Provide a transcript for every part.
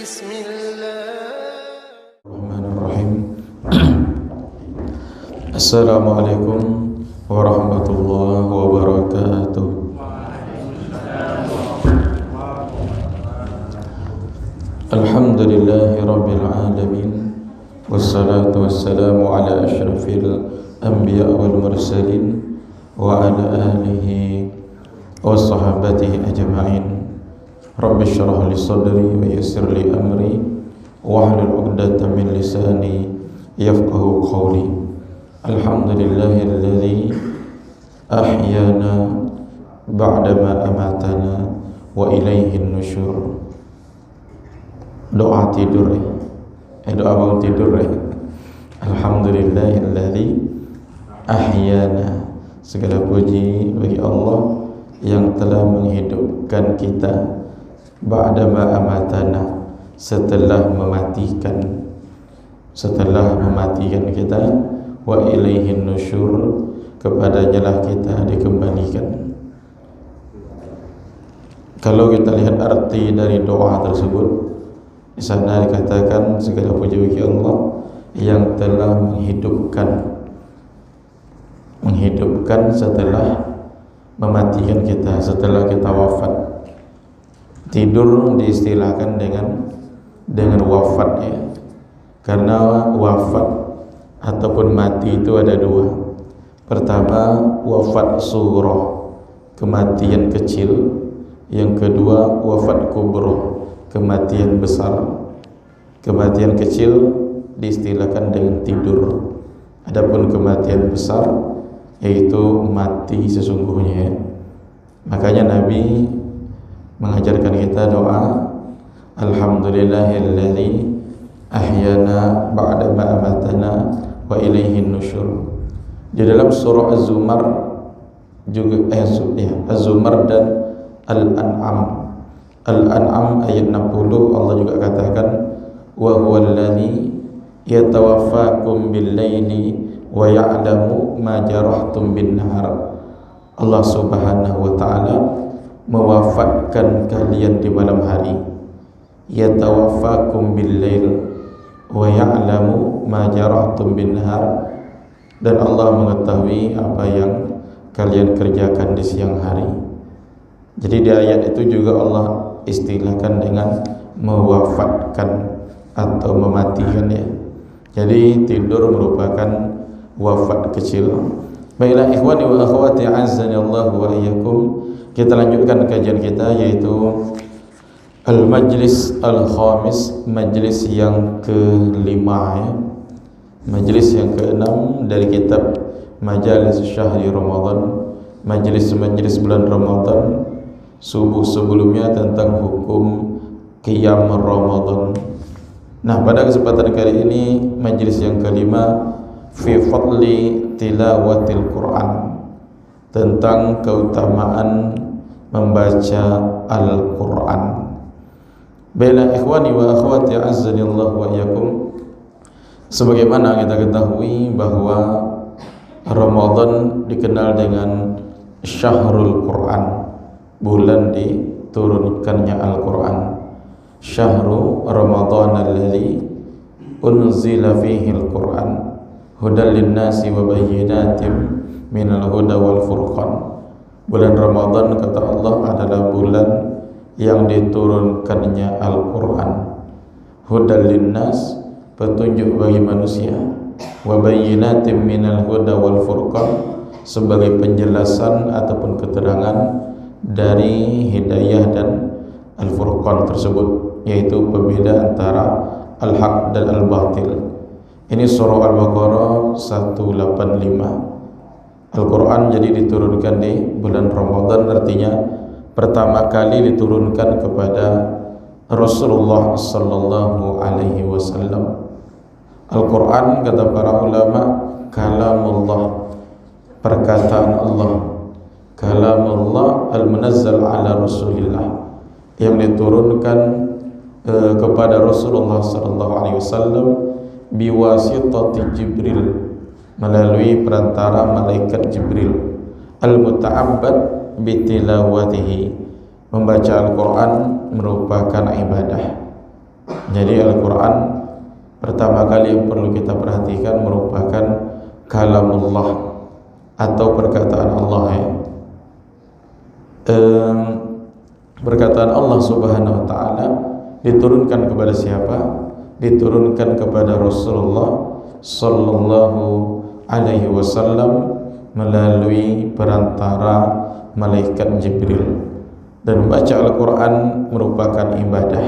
Bismillahirrahmanirrahim. Assalamualaikum warahmatullahi wabarakatuh. Alhamdulillahi rabbil alamin. Wassalatu wassalamu ala asyrafil anbiya wal mursalin wa ala alihi wa sahabatihi ajma'in. Rabbi syrah li sadri wa yassir li amri wahlul 'uqdatam min lisani yafqahu qawli. Alhamdulillahilladzi ahyana ba'dama amatana wa ilaihin nusyur. Doa tidur doa bangun tidur Alhamdulillahilladzi ahyana. Segala puji bagi Allah yang telah menghidupkan kita ba'dama amatana, setelah mematikan kita, wa ilaihin nusyur, kepadanya lah kita dikembalikan. Kalau kita lihat arti dari doa tersebut, di sana dikatakan segala puji bagi Allah yang telah menghidupkan setelah mematikan kita, setelah kita wafat. Tidur diistilahkan dengan wafat ya. Karena wafat ataupun mati itu ada dua. Pertama, wafat sughra, kematian kecil. Yang kedua, wafat kubra, kematian besar. Kematian kecil diistilahkan dengan tidur. Adapun kematian besar yaitu mati sesungguhnya. Makanya Nabi mengajarkan kita doa Alhamdulillahilladzi ahyana ba'dama amatana wa ilaihin nusyur. Di dalam surah Az-Zumar juga Az-Zumar dan Al-An'am. Al-An'am ayat 60 Allah juga katakan wa huwallazi yatawaffakum bil-laili wa ya'lamu ma jarahtum bin-nahar. Allah Subhanahu wa taala mewafatkan kalian di malam hari. Yatawaffakum bil-lail wa ya'lamu ma jarahtum bin-nahar, dan Allah mengetahui apa yang kalian kerjakan di siang hari. Jadi di ayat itu juga Allah istilahkan dengan mewafatkan atau mematikan ya. Jadi tidur merupakan wafat kecil. Baiklah ikhwani wa akhwati azzani Allah wa iyyakum. Kita lanjutkan kajian kita, yaitu Al-Majlis Al-Khamis, majlis yang kelima ya. Majlis yang keenam dari kitab Majalis Syahri Ramadan, majlis-majlis bulan Ramadan. Subuh sebelumnya tentang hukum qiyam Ramadan. Nah, pada kesempatan kali ini majlis yang kelima, fi fadli tilawatil Quran, tentang keutamaan membaca Al-Quran. Baiklah ikhwani wa akhwati azzani Allah wa iyyakum. Sebagaimana kita ketahui bahwa Ramadan dikenal dengan Syahrul Quran, bulan diturunkannya Al-Quran. Syahru Ramadan alladzi unzila fihi Al-Quran hudan linnasi wa bayyinatin minal huda wal furqan. Bulan Ramadan kata Allah adalah bulan yang diturunkannya Al-Quran. Hudan linnas, petunjuk bagi manusia, wa bayyinatin minal huda wal furqan, sebagai penjelasan ataupun keterangan dari hidayah dan Al-Furqan tersebut, yaitu pembeda antara al-haq dan al-batil. Ini surah Al-Baqarah 185. Al-Quran jadi diturunkan di bulan Ramadan, artinya pertama kali diturunkan kepada Rasulullah sallallahu alaihi wasallam. Al-Quran kata para ulama kalamullah, perkataan Allah. Kalamullah al-munazzal ala Rasulillah, yang diturunkan kepada Rasulullah sallallahu alaihi wasallam biwasitati Jibril, melalui perantara malaikat Jibril. Al-muta'abbad bitilawatihi, membaca Al-Quran merupakan ibadah. Jadi Al-Quran pertama kali yang perlu kita perhatikan merupakan kalamullah atau perkataan Allah ya. Perkataan Allah Subhanahu wa taala diturunkan kepada siapa? Diturunkan kepada Rasulullah sallallahu alaihi wasallam melalui perantara malaikat Jibril. Dan membaca Al-Quran merupakan ibadah.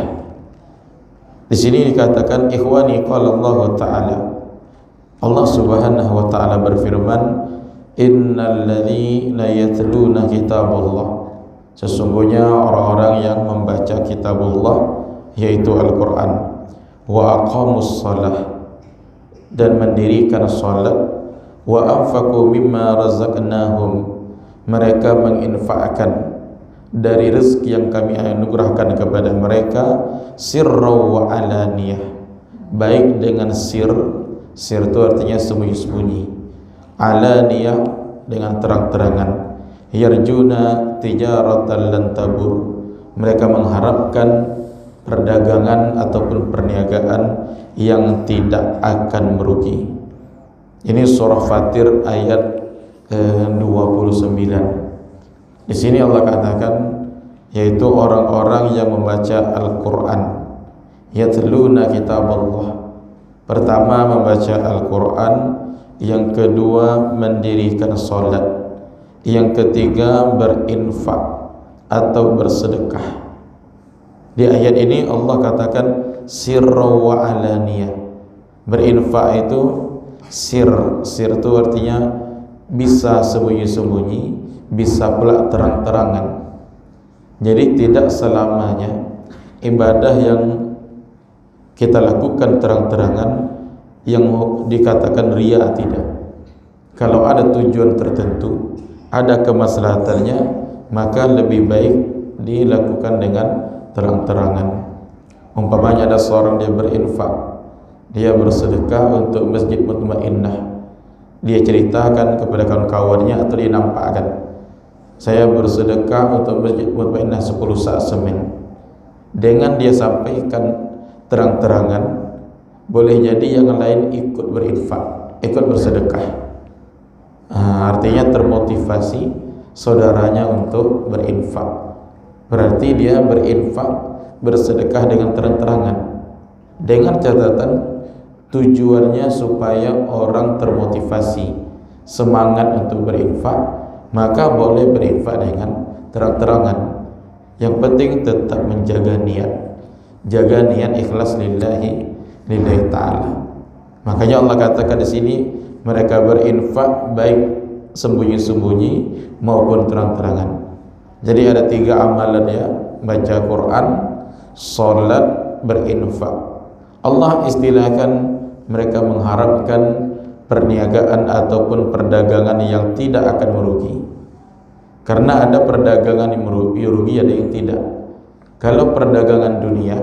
Di sini dikatakan ikhwani qala Allah taala. Allah Subhanahu wa taala berfirman, innal ladzina yatluna kitaballah. Sesungguhnya orang-orang yang membaca kitabullah yaitu Al-Quran, wa aqamus shalah, dan mendirikan salat, wa anfaqu mimma razaqnahum, mereka menginfakkan dari rezeki yang kami anugerahkan kepada mereka, sirra wa alaniyah, baik dengan sir itu artinya sembunyi-sembunyi, alaniyah dengan terang-terangan, yarjuna tijaratan lan tabur, mereka mengharapkan perdagangan ataupun perniagaan yang tidak akan merugi. Ini surah Fatir ayat 29. Di sini Allah katakan yaitu orang-orang yang membaca Al-Quran, yatluna kitaballah. Pertama membaca Al-Quran, yang kedua mendirikan salat, yang ketiga berinfak atau bersedekah. Di ayat ini Allah katakan sirra wa alaniyah. Berinfak itu sir itu artinya bisa sembunyi-sembunyi, bisa pula terang-terangan. Jadi tidak selamanya ibadah yang kita lakukan terang-terangan yang dikatakan riya, tidak. Kalau ada tujuan tertentu, ada kemaslahatannya, maka lebih baik dilakukan dengan terang-terangan. Umpamanya ada seorang dia berinfak, dia bersedekah untuk Masjid Mutmainnah, dia ceritakan kepada kawan-kawannya atau dia nampakkan, saya bersedekah untuk Masjid Mutmainnah 10 sak semen. Dengan dia sampaikan terang-terangan, boleh jadi yang lain ikut berinfak, ikut bersedekah. Artinya termotivasi saudaranya untuk berinfak. Berarti dia berinfak, bersedekah dengan terang-terangan, dengan catatan tujuannya supaya orang termotivasi, semangat untuk berinfak, maka boleh berinfak dengan terang-terangan. Yang penting tetap menjaga niat, jaga niat ikhlas lillahi ta'ala. Makanya Allah katakan di sini mereka berinfak baik sembunyi-sembunyi maupun terang-terangan. Jadi ada 3 amalan ya: baca Quran, salat, berinfak. Allah istilahkan mereka mengharapkan perniagaan ataupun perdagangan yang tidak akan merugi. Karena ada perdagangan yang merugi, ada yang tidak. Kalau perdagangan dunia,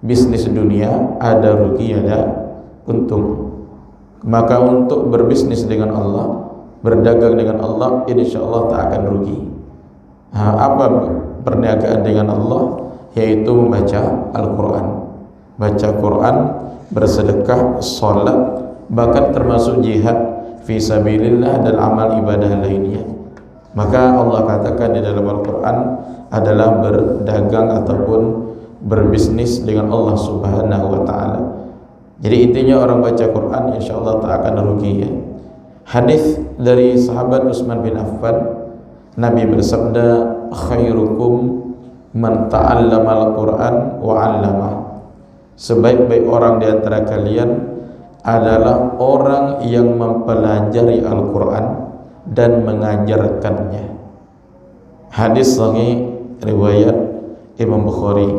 bisnis dunia, ada rugi, ada untung. Maka untuk berbisnis dengan Allah, berdagang dengan Allah, insya Allah tak akan rugi. Apa perniagaan dengan Allah? Yaitu membaca Al-Quran, baca Quran, bersedekah, salat, bahkan termasuk jihad fi sabilillah dan amal ibadah lainnya. Maka Allah katakan di dalam Al-Quran adalah berdagang ataupun berbisnis dengan Allah Subhanahu wa ta'ala. Jadi intinya orang baca Quran insyaAllah tak akan rugi ya. Hadis dari sahabat Utsman bin Affan, Nabi bersabda, khairukum man ta'allama al-Quran wa 'allamah. Sebaik-baik orang di antara kalian adalah orang yang mempelajari Al-Quran dan mengajarkannya. Hadis sahih riwayat Imam Bukhari.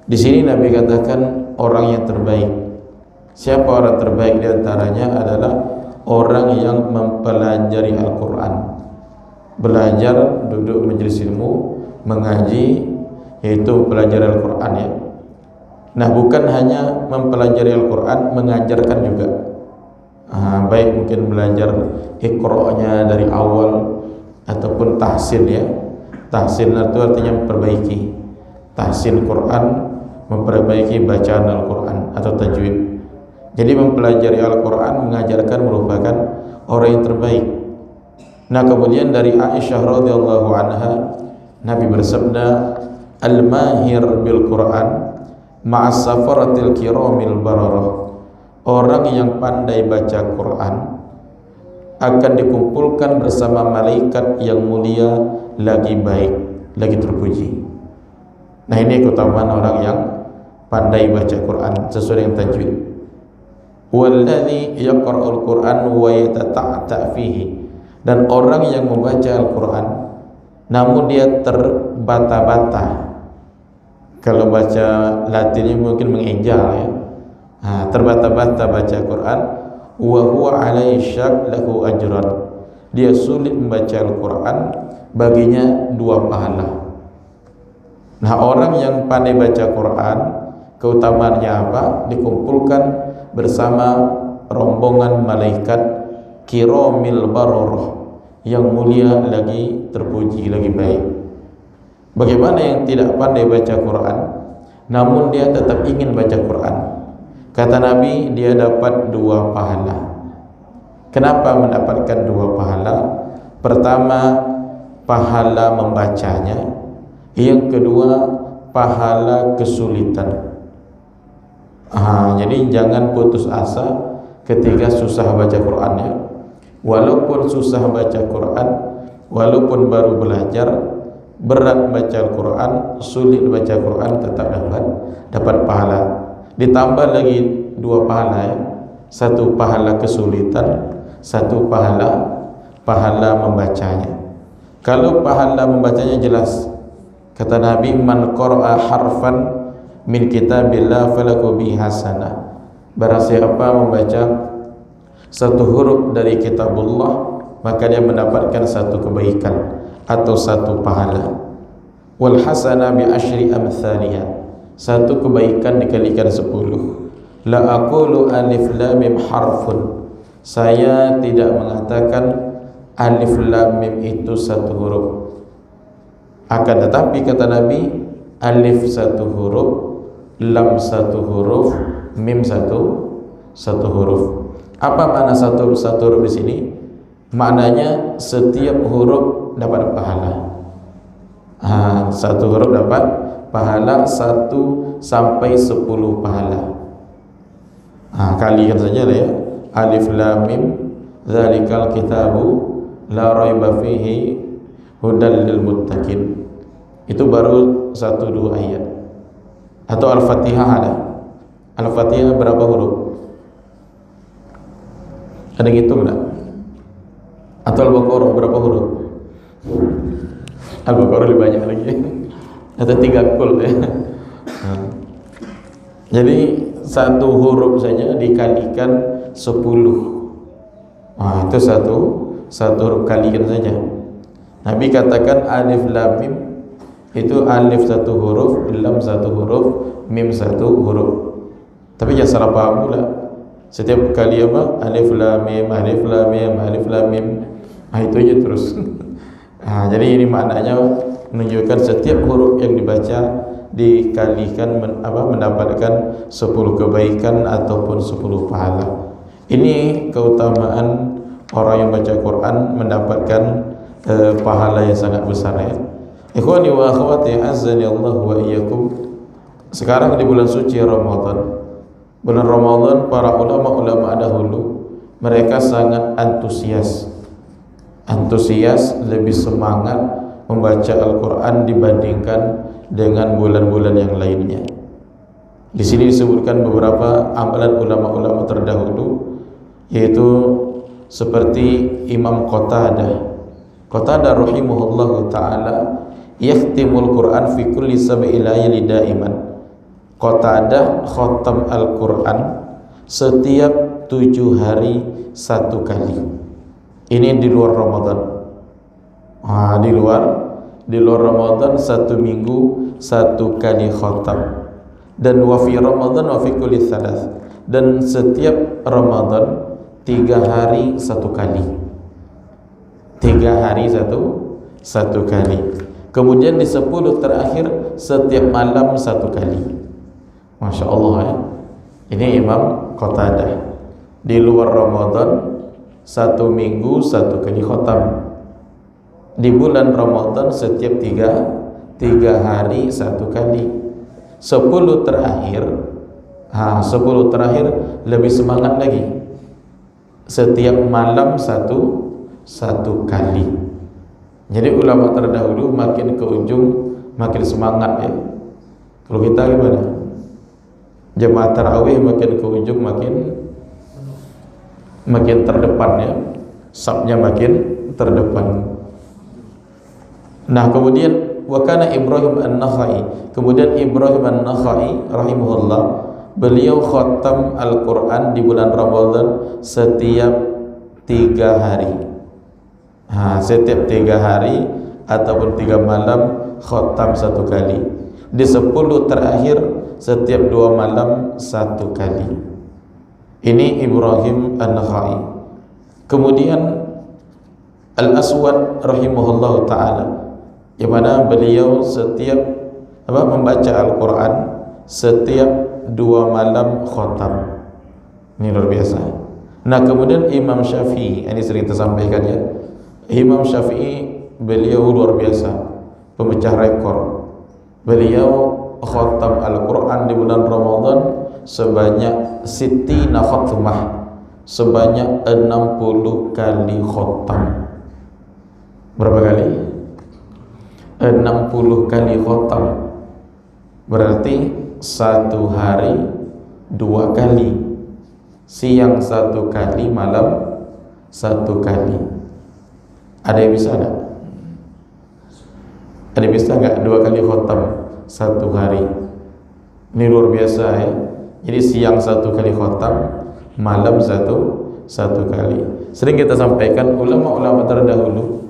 Di sini Nabi katakan orang yang terbaik. Siapa orang terbaik di antaranya adalah orang yang mempelajari Al-Quran. Belajar, duduk majelis ilmu, mengaji, yaitu belajar Al-Quran ya. Nah, bukan hanya mempelajari Al-Quran, mengajarkan juga. Baik mungkin belajar Iqra-nya dari awal ataupun tahsin ya. Tahsin itu artinya memperbaiki. Tahsin Quran, memperbaiki bacaan Al-Quran atau tajwid. Jadi mempelajari Al-Quran mengajarkan merupakan orang yang terbaik. Nah, kemudian dari Aisyah radhiyallahu anha, Nabi bersabda, al-mahir bil Quran ma'as safaratil kiramil bararah. Orang yang pandai baca Quran akan dikumpulkan bersama malaikat yang mulia, lagi baik, lagi terpuji. Nah, ini keutamaan orang yang pandai baca Quran sesuai dengan tajwid. Walladzi yaqra'ul Qur'an wa yatata'ta fihi. Dan orang yang membaca Al-Quran namun dia terbata-bata. Kalau baca Latinnya mungkin mengeja ya. Terbata-bata baca Quran, wa huwa alaihi syak lahu ajran. Dia sulit membaca Al-Quran, baginya 2 pahala. Nah, orang yang pandai baca Quran, keutamaannya apa? Dikumpulkan bersama rombongan malaikat kiramil bararah, yang mulia lagi terpuji, lagi baik. Bagaimana yang tidak pandai baca Quran namun dia tetap ingin baca Quran? Kata Nabi, dia dapat 2 pahala. Kenapa mendapatkan 2 pahala? Pertama, pahala membacanya. Yang kedua, pahala kesulitan. Jadi jangan putus asa ketika susah baca Qurannya. Walaupun susah baca Quran, walaupun baru belajar, berat baca Al-Quran, sulit baca Quran, tetap dapat pahala. Ditambah lagi 2 pahala ya. 1 pahala kesulitan, 1 pahala membacanya. Kalau pahala membacanya jelas, kata Nabi, man qara'a harfan min kitabillah falahu bi hasanah. Barang siapa membaca 1 huruf dari kitabullah, maka dia mendapatkan 1 kebaikan atau 1 pahala. Wal hasanah bi asyri amthaliha. 1 kebaikan dikalikan 10. La aqulu alif lam mim harfun. Saya tidak mengatakan alif lam mim itu 1 huruf. Akan tetapi kata Nabi, alif 1 huruf, lam 1 huruf, mim 1 huruf. Apa makna satu huruf di sini? Maknanya setiap huruf dapat pahala. 1 huruf dapat pahala 1 sampai 10 pahala. Kalikan saja lah ya. Alif lam mim dzalikal kitabu la raiba fihi hudal lil muttaqin. Itu baru 1-2 ayat. Atau Al-Fatihah ada. Al-Fatihah berapa huruf? Ada yang hitung enggak? Atau Al-Baqarah berapa huruf? Al-Baqarah lebih banyak lagi. Atau 3 kul ya. Jadi 1 huruf saja dikalikan 10. Itu satu huruf kalikan saja. Nabi katakan alif lam mim itu alif 1 huruf, lam 1 huruf, mim 1 huruf. Tapi jangan salah paham pula. Setiap kali apa? Alif lam mim, alif lam mim, alif lam mim. Itu aja terus. Jadi ini maknanya menunjukkan setiap huruf yang dibaca dikalikan mendapatkan 10 kebaikan ataupun 10 pahala. Ini keutamaan orang yang baca Quran mendapatkan pahala yang sangat besar ya. Ikhwani wa akhwati azani Allah wa iyyakum. Sekarang di bulan suci Ramadan. Bulan Ramadan, para ulama-ulama dahulu mereka sangat antusias, lebih semangat membaca Al-Quran dibandingkan dengan bulan-bulan yang lainnya. Di sini disebutkan beberapa amalan ulama-ulama terdahulu, yaitu seperti Imam Qatadah rahimahullahu ta'ala, yakhtimul Quran fi kulli sab'i layali daiman. Qatadah khatam Al-Quran setiap 7 hari 1 kali. Ini di luar Ramadan. Di luar Ramadan 1 minggu 1 kali khatam. Dan wa fi Ramadan wa fi kulli thalath. Dan setiap Ramadan 3 hari 1 kali. 3 hari 1 kali. Kemudian di 10 terakhir setiap malam 1 kali. Masya Allah ya. Ini Imam Qatadah. Di luar Ramadan 1 minggu 1 kali khatam. Di bulan Ramadan setiap 3 hari 1 kali. 10 terakhir 10 terakhir lebih semangat lagi. Setiap malam satu kali. Jadi ulama terdahulu makin ke ujung makin semangat ya. Kalau kita gimana? Jemaah tarawih makin ke ujung makin terdepan ya. Sabnya makin terdepan. Nah, kemudian wakana Ibrahim An-Nakhai. Kemudian Ibrahim An-Nakhai rahimahullah, beliau khatam Al-Quran di bulan Ramadan setiap 3 hari. Setiap 3 hari ataupun 3 malam khatam 1 kali. Di 10 terakhir setiap 2 malam 1 kali. Ini Ibrahim An-Nakhai. Kemudian Al-Aswad rahimahullah ta'ala, yang mana beliau setiap membaca Al-Quran setiap 2 malam khatam. Ini luar biasa. Nah, kemudian Imam Syafi'i, ini sering kita sampaikan ya. Imam Syafi'i beliau luar biasa, pemecah rekor. Beliau khatam Al-Quran di bulan Ramadan sebanyak sittina khatmah, sebanyak 60 kali khatam. Berapa kali? 60 kali khatam. Berarti 1 hari 2 kali. Siang 1 kali, malam 1 kali. Ada yang bisa enggak? Ada yang bisa enggak 2 kali khatam 1 hari? Ini luar biasa ya. Jadi siang 1 kali khatam, malam satu kali. Sering kita sampaikan ulama-ulama terdahulu,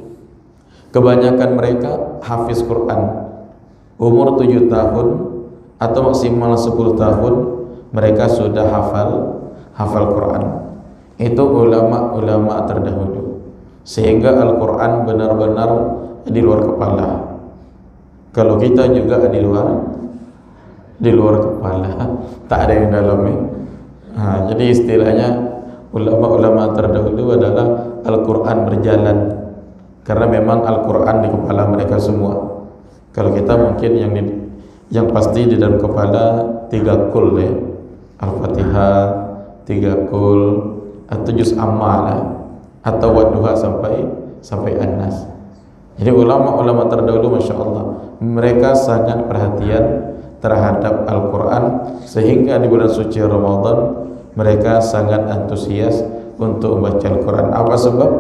kebanyakan mereka hafiz Quran. Umur 7 tahun atau maksimal 10 tahun mereka sudah hafal Quran. Itu ulama-ulama terdahulu. Sehingga Al-Quran benar-benar di luar kepala. Kalau kita juga di luar kepala, tak ada yang dalamnya. Jadi istilahnya ulama-ulama terdahulu adalah Al-Quran berjalan, karena memang Al-Quran di kepala mereka semua. Kalau kita mungkin yang pasti di dalam kepala 3 kul ya, Al-Fatihah 3 kul, atau juz amma atau Wadduha sampai An-Nas. Jadi ulama-ulama terdahulu Masya Allah, mereka sangat perhatian terhadap Al-Quran, sehingga di bulan suci Ramadan mereka sangat antusias untuk membaca Al-Quran. Apa sebab?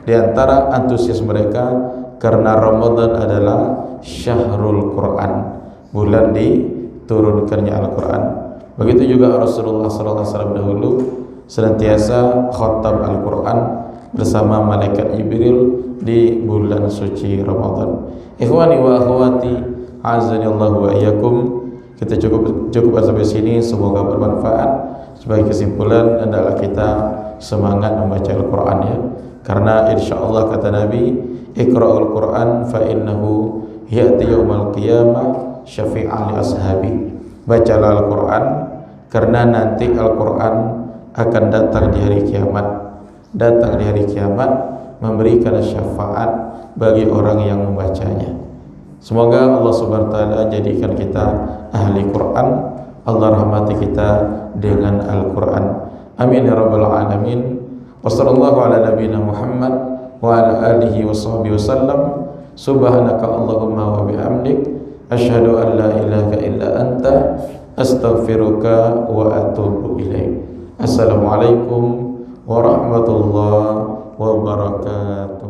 Di antara antusias mereka karena Ramadan adalah syahrul Quran, bulan diturunkannya Al-Quran. Begitu juga Rasulullah SAW dahulu senantiasa khatam Al-Quran bersama malaikat Jibril di bulan suci Ramadan. Ikhwani wa akhwati, azanillahu wa iyyakum. Kita cukup sampai sini, semoga bermanfaat. Sebagai kesimpulan adalah kita semangat membaca Al-Quran ya, karena insyaallah kata Nabi, iqra'ul Quran fa innahu ya'ti yaumal qiyamah syafi'an li ashabi. Bacalah Al-Quran karena nanti Al-Quran akan datang di hari kiamat, memberikan syafaat bagi orang yang membacanya. Semoga Allah Subhanahu wa taala jadikan kita ahli Quran. Allah rahmati kita dengan Al-Quran. Amin ya rabbal alamin. Wassallallahu ala nabiyyina Muhammad wa ala alihi wa sahbihi wasallam. Subhanaka Allahumma wa bihamdik, asyhadu an la ilaha illa anta, astaghfiruka wa atubu ilaik. Assalamualaikum warahmatullahi wabarakatuh.